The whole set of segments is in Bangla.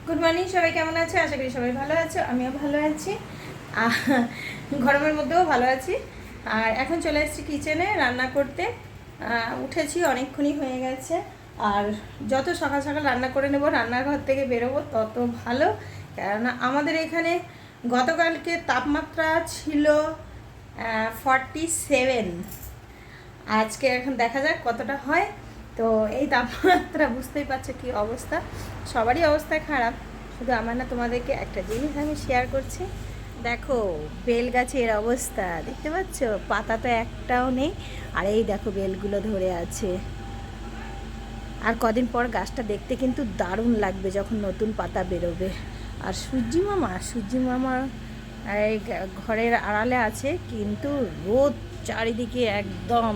গুড মর্নিং, সবাই কেমন আছে? আশা করি সবাই ভালো আছো, আমিও ভালো আছি। গরমের মধ্যেও ভালো আছি। আর এখন চলে এসেছি কিচেনে রান্না করতে। উঠেছি, অনেকক্ষণই হয়ে গেছে। আর যত সকাল সকাল রান্না করে নেব, রান্নাঘর থেকে বেরোবো তত ভালো। কেননা আমাদের এখানে গতকালকে তাপমাত্রা ছিল 47। আজকে এখন দেখা যাক কতটা হয়। তো এই তাপমাত্রা বুঝতেই পারছো কি অবস্থা, সবারই অবস্থা খারাপ, শুধু আমার না। তোমাদেরকে একটা জিনিস আমি শেয়ার করছি। দেখো বেল গাছের অবস্থা, দেখতে পাচ্ছ? পাতা তো একটাও নেই। আর এই দেখো বেলগুলো ধরে আছে। আর কদিন পর গাছটা দেখতে কিন্তু দারুণ লাগবে যখন নতুন পাতা বেরোবে। আর সূর্যি মামা এই ঘরের আড়ালে আছে, কিন্তু রোদ চারিদিকে একদম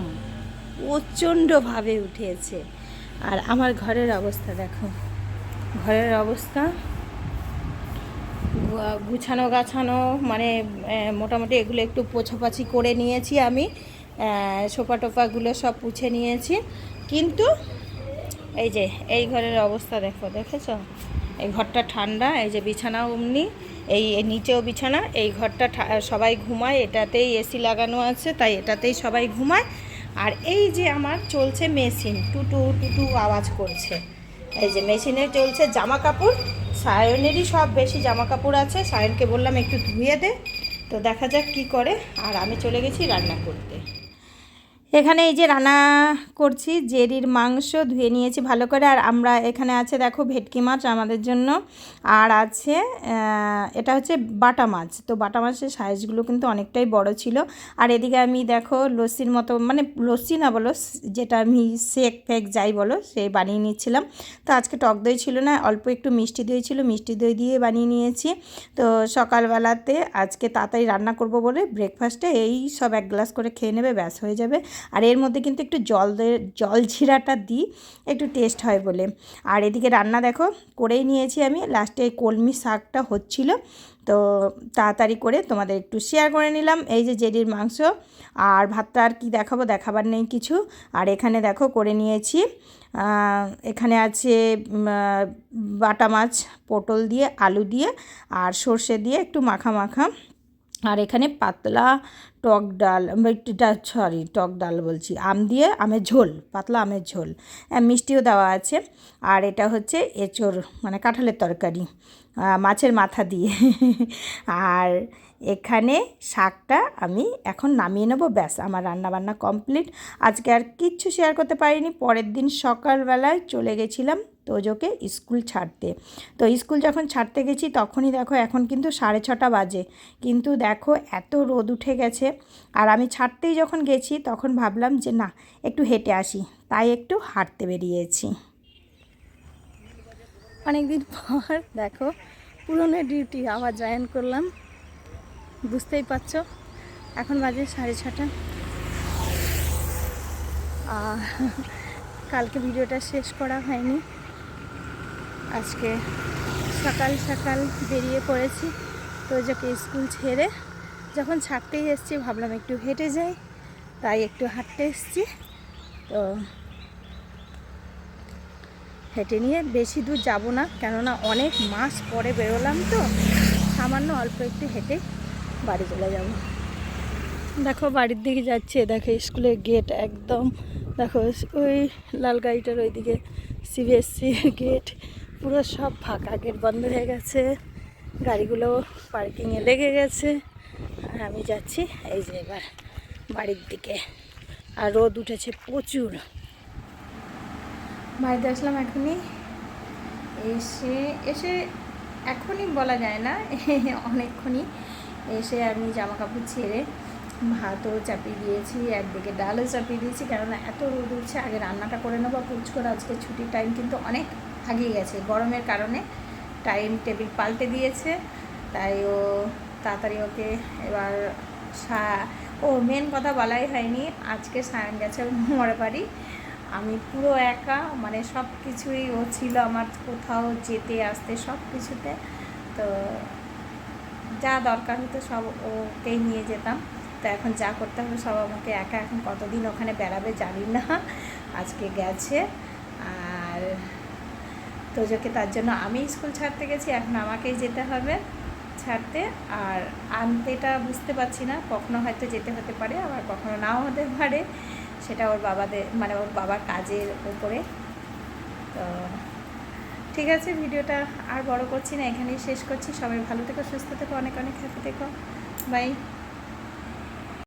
প্রচণ্ডভাবে উঠেছে। আর আমার ঘরের অবস্থা দেখো, ঘরের অবস্থা গুছানো গাছানো, মানে মোটামুটি এগুলো একটু পোছাপাছি করে নিয়েছি আমি। সোফা টোফাগুলো সব পুছে নিয়েছি, কিন্তু এই যে এই ঘরের অবস্থা দেখো, দেখেছো? এই ঘরটা ঠান্ডা, এই যে বিছানা অমনি, এই নিচেও বিছানা। এই ঘরটা সবাই ঘুমায়, এটাতেই এসি লাগানো আছে, তাই এটাতেই সবাই ঘুমায়। আর এই যে আমার চলছে মেশিন, টুটু টুটু আওয়াজ করছে। এই যে মেশিনে চলছে জামা কাপড়, সায়নেরই সব বেশি জামা কাপড় আছে। সায়নকে বললাম একটু ধুয়ে দে, তো দেখা যাক কি করে। আর আমি চলে গেছি রান্না করতে। এখানে এই যে রান্না করছি, জেরির মাংস ধুয়ে নিয়েছি ভালো করে। আর আমরা এখানে আছে দেখো ভেটকি মাছ আমাদের জন্য, আর আছে এটা হচ্ছে বাটা মাছ। তো বাটা মাছের সাইজগুলো কিন্তু অনেকটাই বড় ছিল। আর এদিকে আমি দেখো লস্যির মতো, মানে লস্যি না বলো, যেটা আমি শেক ফেক যাই বলো, সে বানিয়ে নিচ্ছিলাম। তো আজকে টক দই ছিল না, অল্প একটু মিষ্টি দই ছিল, মিষ্টি দই দিয়ে বানিয়ে নিয়েছি। তো সকালবেলাতে আজকে তাড়াতাড়ি রান্না করব বলে ব্রেকফাস্টে এই সব এক গ্লাস করে খেয়ে নেবে, ব্যাস হয়ে যাবে। আর এর মধ্যে কিন্তু একটু জল জিরাটা দিই, একটু টেস্ট হয় বলে। আর এদিকে রান্না দেখো করেই নিয়েছি আমি। লাস্টে এই কলমি শাকটা হচ্ছিল, তো তাড়াতাড়ি করে তোমাদের একটু শেয়ার করে নিলাম। এই যে জেডির মাংস আর ভাতটা, আর কি দেখাবো, দেখাবার নেই কিছু। আর এখানে দেখো করে নিয়েছি, এখানে আছে বাটা মাছ, পটল দিয়ে, আলু দিয়ে আর সর্ষে দিয়ে একটু মাখা মাখা। আর এখানে পাতলা টক ডাল, টক ডাল বলছি, আম দিয়ে আমের ঝোল, পাতলা আমের ঝোল, মিষ্টিও দেওয়া আছে। আর এটা হচ্ছে এঁচোড়, মানে কাঁঠালের তরকারি, মাছের মাথা দিয়ে। আর এখানে শাকটা আমি এখন নামিয়ে নেবো, ব্যাস আমার রান্নাবান্না কমপ্লিট। আজকে আর কিচ্ছু শেয়ার করতে পারিনি। পরের দিন সকালবেলায় চলে গেছিলাম তোজোকে স্কুল ছাড়তে। তো স্কুল যখন ছাড়তে গেছি তখনই দেখো, এখন কিন্তু 6:30 বাজে, কিন্তু দেখো এত রোদ উঠে গেছে। আর আমি ছাড়তেই যখন গেছি তখন ভাবলাম যে না, একটু হেঁটে আসি, তাই একটু হাঁটতে বেরিয়েছি। অনেকদিন পর দেখো পুরনো ডিউটি আবার জয়েন করলাম, বুঝতেই পারছো। এখন বাজে 6:30। কালকে ভিডিওটা শেষ করা হয়নি, আজকে সকাল সকাল বেরিয়ে পড়েছি। তো যাকে স্কুল ছেড়ে যখন ছাড়তেই এসেছি ভাবলাম একটু হেঁটে যাই, তাই একটু হাঁটতে এসেছি। তো হেঁটে নিয়ে বেশি দূর যাব না, কেননা অনেক মাস পরে বেরোলাম, তো সামান্য অল্প একটু হেঁটে বাড়ি চলে যাব। দেখো বাড়ির দিকে যাচ্ছে, দেখো স্কুলের গেট একদম, দেখো ওই লাল গাড়িটার ওইদিকে সিবিএসসি গেট, পুরো সব ফাঁকা, গেট বন্ধ হয়ে গেছে, গাড়িগুলো পার্কিংয়ে লেগে গেছে। আর আমি যাচ্ছি এই যে এবার বাড়ির দিকে। আর রোদ উঠেছে প্রচুর। বাড়িতে আসলাম এখনই, এসে এসে এখনই বলা যায় না, অনেকক্ষণই এসে আমি জামা কাপড় ছেড়ে ভাতও চাপিয়ে দিয়েছি, একদিকে ডালও চাপিয়ে দিয়েছি, কেননা এত রোদ উঠছে। আগে রান্নাটা করে নেবো পুচ করে। আজকে ছুটির টাইম কিন্তু অনেক আগিয়ে গেছে, গরমের কারণে টাইম টেবিল পাল্টে দিয়েছে, তাই ও তাড়াতাড়ি ওকে এবার মেন কথা বলাই হয়নি, আজকে সায়ন গেছে মরে বাড়ি। আমি পুরো একা, মানে সব কিছুই ও ছিল আমার, কোথাও যেতে আসতে সব কিছুতে। তো যা দরকার হতো সব ওকেই নিয়ে যেতাম। তো এখন যা করতে হবে সব আমাকে একা। এখন কতদিন ওখানে বেড়াবে জানি না, আজকে গেছে। আর তোজোকে তার জন্য আমি স্কুল ছাড়তে গেছি, এখন আমাকেই যেতে হবে ছাড়তে। আর আনতেটা বুঝতে পারছি না, কখনো হয়তো যেতে হতে পারে, আবার কখনো নাও হতে পারে, সেটা ওর বাবাদের মানে ওর বাবার কাজের উপরে। তো ঠিক আছে, ভিডিওটা আর বড় করছি না, এখানেই শেষ করছি। সবাই ভালো থেকো, সুস্থ থেকো, অনেক অনেক হ্যাপি থেকো, বাই।